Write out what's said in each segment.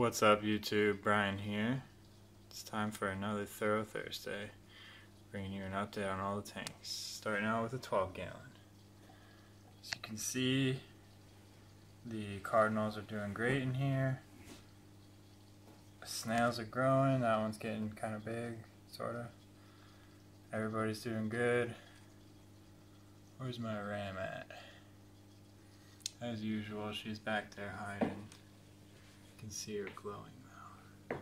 What's up YouTube, Brian here. It's time for another Thorough Thursday, bringing you an update on all the tanks, starting out with a 12-gallon. As you can see, the cardinals are doing great in here. The snails are growing, that one's getting kind of big, sorta. Everybody's doing good. Where's my ram at? As usual, she's back there hiding. You can see her glowing though.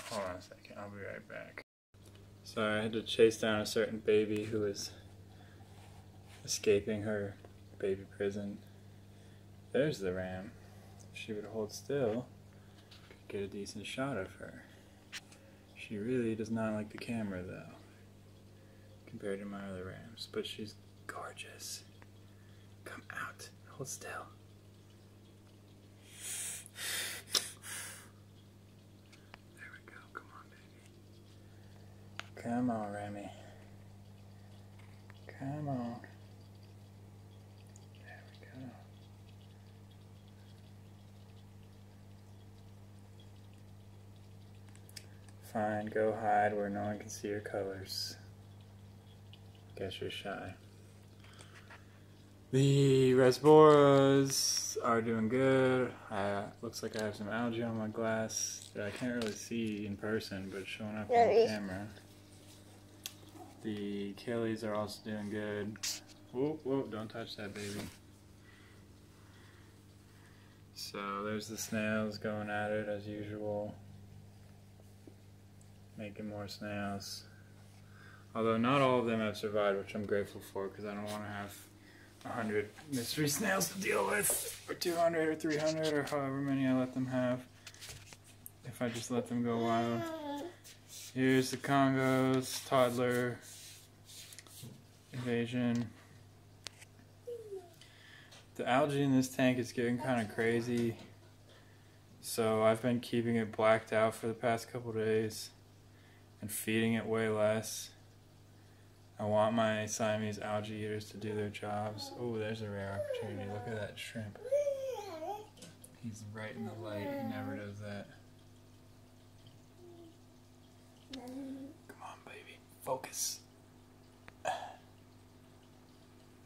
Hold on a second, I'll be right back. Sorry, I had to chase down a certain baby who was escaping her baby prison. There's the ram. If she would hold still, could get a decent shot of her. She really does not like the camera though, compared to my other rams, but she's gorgeous. Come out. Hold still. There we go. Come on, baby. Come on, Remy. Come on. There we go. Fine, go hide where no one can see your colors. Guess you're shy. The Rasboras are doing good. Looks like I have some algae on my glass that I can't really see in person, but it's showing up on the camera. The Achilles are also doing good. Whoa, whoa, don't touch that baby. So there's the snails going at it as usual. Making more snails. Although not all of them have survived, which I'm grateful for, because I don't want to have 100 mystery snails to deal with, or 200 or 300 or however many I let them have, if I just let them go wild. Here's the Congos, toddler, invasion. The algae in this tank is getting kind of crazy, so I've been keeping it blacked out for the past couple days and feeding it way less. I want my Siamese algae eaters to do their jobs. Oh, there's a rare opportunity. Look at that shrimp. He's right in the light. He never does that. Come on, baby. Focus. Oh,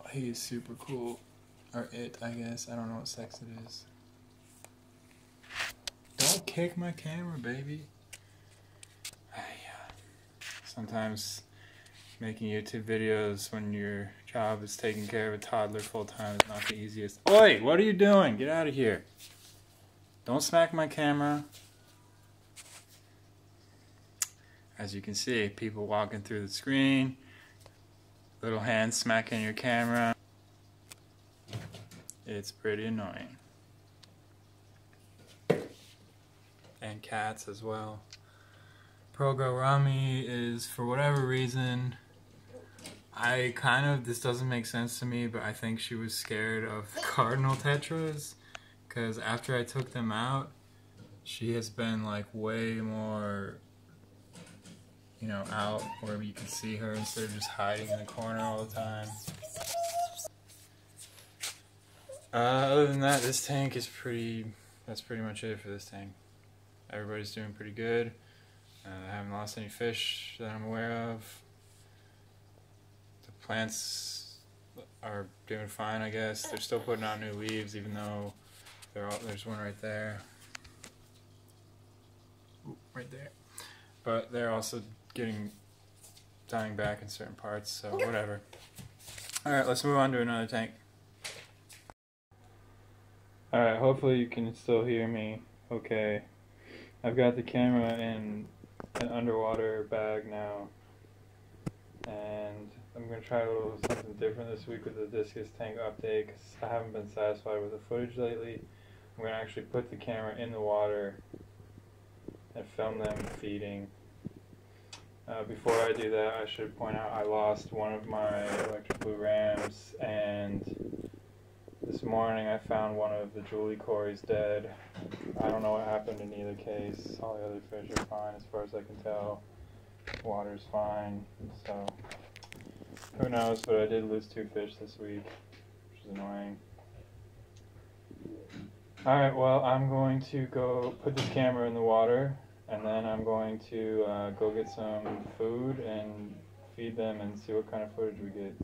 he is super cool. Or it, I guess. I don't know what sex it is. Don't kick my camera, baby. Sometimes making YouTube videos when your job is taking care of a toddler full time is not the easiest. Oi! What are you doing? Get out of here. Don't smack my camera. As you can see, people walking through the screen. Little hands smacking your camera. It's pretty annoying. And cats as well. Progo Rami is, for whatever reason, this doesn't make sense to me, but I think she was scared of cardinal tetras, because after I took them out, she has been like way more, out where you can see her instead of just hiding in the corner all the time. Other than that, this tank is that's pretty much it for this tank. Everybody's doing pretty good. I haven't lost any fish that I'm aware of. The plants are doing fine, I guess. They're still putting out new leaves, even though there's one right there. Ooh, right there. But they're also dying back in certain parts, so whatever. Alright, let's move on to another tank. Alright, hopefully you can still hear me okay. I've got the camera in an underwater bag now, and I'm going to try a little something different this week with the discus tank update, because I haven't been satisfied with the footage lately. I'm going to actually put the camera in the water and film them feeding. Before I do that, I should point out I lost one of my electric blue rams, and this morning I found one of the Julie Corys dead. I don't know what happened in either case. All the other fish are fine as far as I can tell. Water's fine, so who knows, but I did lose 2 fish this week, which is annoying. Alright, well, I'm going to go put this camera in the water, and then I'm going to go get some food and feed them and see what kind of footage we get.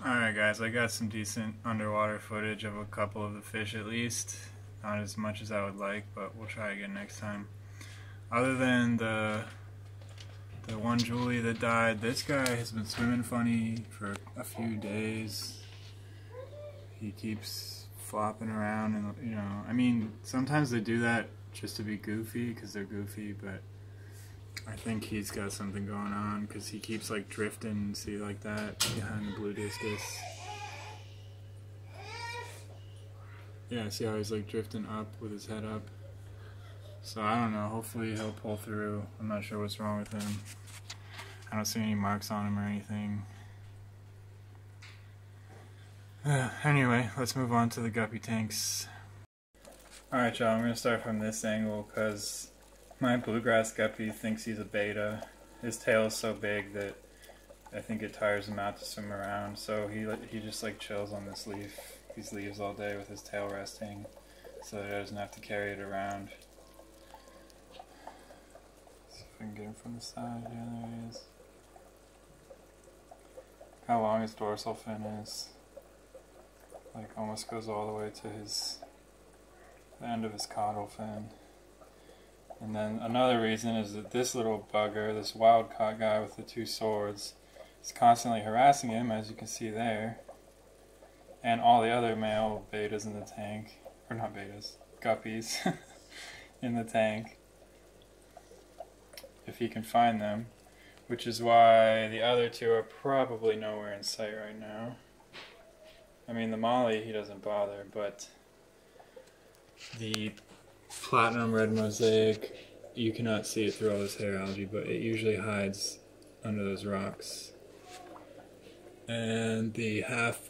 Alright guys, I got some decent underwater footage of a couple of the fish at least. Not as much as I would like, but we'll try again next time. Other than the one Julie that died, this guy has been swimming funny for a few days. He keeps flopping around and, you know, I mean, sometimes they do that just to be goofy because they're goofy, but I think he's got something going on because he keeps like drifting, see, like that behind the blue discus. Yeah, see how he's like drifting up with his head up. So I don't know, hopefully he'll pull through. I'm not sure what's wrong with him. I don't see any marks on him or anything. Anyway, let's move on to the guppy tanks. Alright y'all, I'm going to start from this angle because my bluegrass guppy thinks he's a beta. His tail is so big that I think it tires him out to swim around, so he just like chills on these leaves all day with his tail resting so that he doesn't have to carry it around. See if I can get him from the side. Yeah, there he is. How long his dorsal fin is. Like almost goes all the way to the end of his caudal fin. And then another reason is that this little bugger, this wild caught guy with the two swords, is constantly harassing him, as you can see there. And all the other male betas in the tank, or not betas, guppies in the tank, if he can find them. Which is why the other two are probably nowhere in sight right now. I mean, the molly, he doesn't bother, but the platinum red mosaic, you cannot see it through all this hair algae, but it usually hides under those rocks. And the half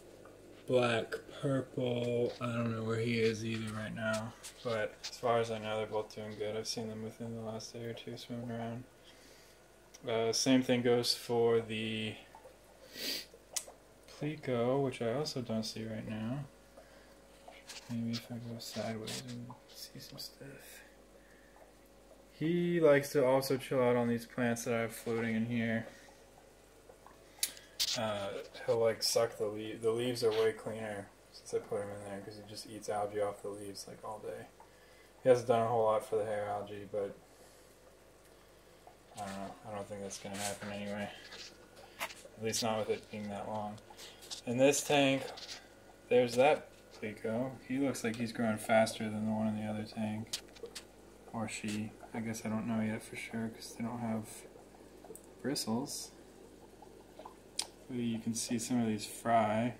black purple, I don't know where he is either right now, but as far as I know, they're both doing good. I've seen them within the last day or two swimming around. Same thing goes for the Plico, which I also don't see right now. Maybe if I go sideways and see some stuff. He likes to also chill out on these plants that I have floating in here. He'll like suck the leaves. The leaves are way cleaner since I put him in there because he just eats algae off the leaves like all day. He hasn't done a whole lot for the hair algae, but I don't know. I don't think that's going to happen anyway. At least not with it being that long. In this tank, there's that Plico. He looks like he's growing faster than the one in the other tank. Or she. I guess I don't know yet for sure because they don't have bristles. But you can see some of these fry.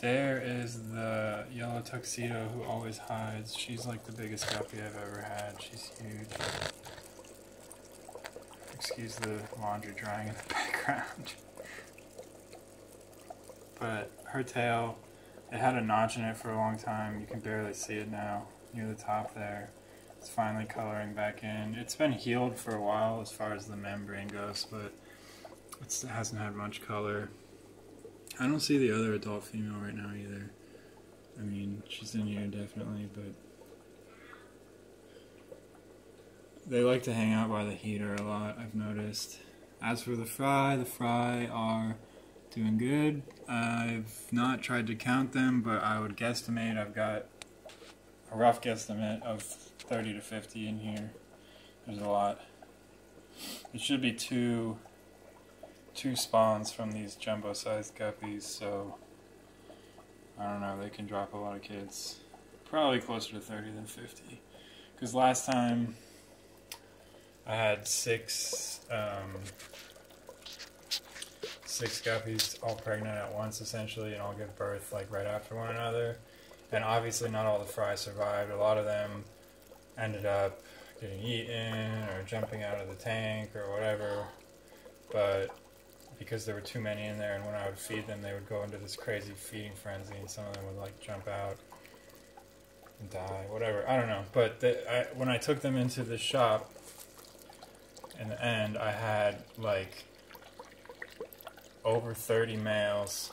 There is the yellow tuxedo who always hides. She's like the biggest guppy I've ever had. She's huge. Excuse the laundry drying in the background. But her tail, it had a notch in it for a long time. You can barely see it now, near the top there. It's finally coloring back in. It's been healed for a while as far as the membrane goes, but it hasn't had much color. I don't see the other adult female right now either. I mean, she's in here definitely, but they like to hang out by the heater a lot, I've noticed. As for the fry are doing good. I've not tried to count them, but I would guesstimate I've got a rough guesstimate of 30 to 50 in here. There's a lot. It should be two spawns from these jumbo-sized guppies, so I don't know, they can drop a lot of kids. Probably closer to 30 than 50. Because last time I had six guppies all pregnant at once, essentially, and all give birth like right after one another. And obviously not all the fry survived. A lot of them ended up getting eaten or jumping out of the tank or whatever. But because there were too many in there, and when I would feed them, they would go into this crazy feeding frenzy, and some of them would like jump out and die, whatever. I don't know. But when I took them into the shop, in the end, I had like over 30 males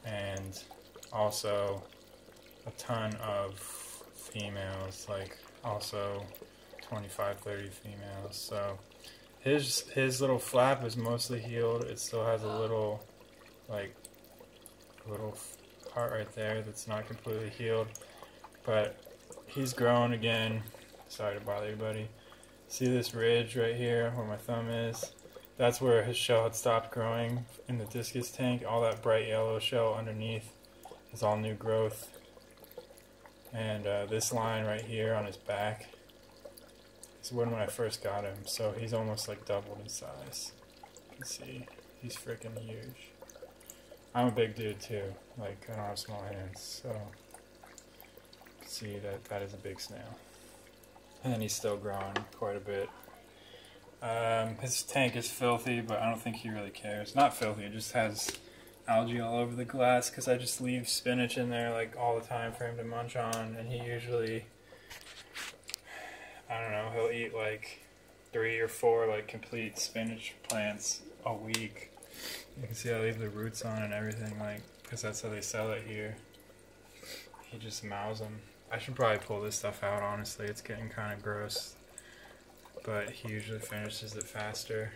and also a ton of females, like also 25, 30 females. So his little flap is mostly healed. It still has a little part right there that's not completely healed, but he's growing again. Sorry to bother you, buddy. See this ridge right here where my thumb is? That's where his shell had stopped growing in the discus tank. All that bright yellow shell underneath is all new growth. And this line right here on his back is when I first got him. So he's almost like doubled in size. You can see, he's freaking huge. I'm a big dude too. Like, I don't have small hands, so you can see that is a big snail. And then he's still growing quite a bit. His tank is filthy, but I don't think he really cares. Not filthy, it just has algae all over the glass because I just leave spinach in there like all the time for him to munch on, and he usually, I don't know, he'll eat like 3 or 4 like complete spinach plants a week. You can see I leave the roots on and everything, like, because that's how they sell it here. He just mows them. I should probably pull this stuff out, honestly. It's getting kind of gross. But he usually finishes it faster.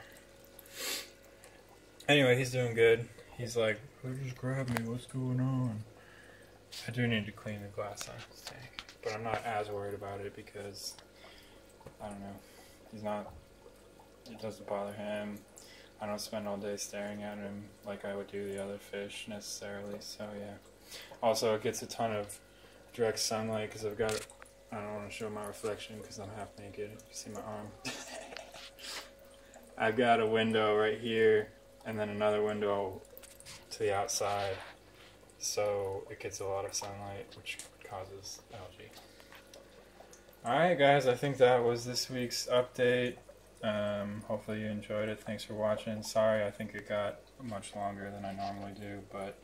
Anyway, he's doing good. He's like, "Who just grabbed me? What's going on?" I do need to clean the glass on his tank. But I'm not as worried about it because, I don't know, he's not, it doesn't bother him. I don't spend all day staring at him like I would do the other fish necessarily, so yeah. Also, it gets a ton of direct sunlight because I've got, I don't want to show my reflection because I'm half naked. You see my arm? I've got a window right here and then another window to the outside, so it gets a lot of sunlight, which causes algae. Alright guys, I think that was this week's update. Hopefully you enjoyed it. Thanks for watching. Sorry, I think it got much longer than I normally do, but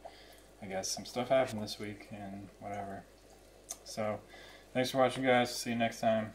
I guess some stuff happened this week and whatever. So, thanks for watching guys. See you next time.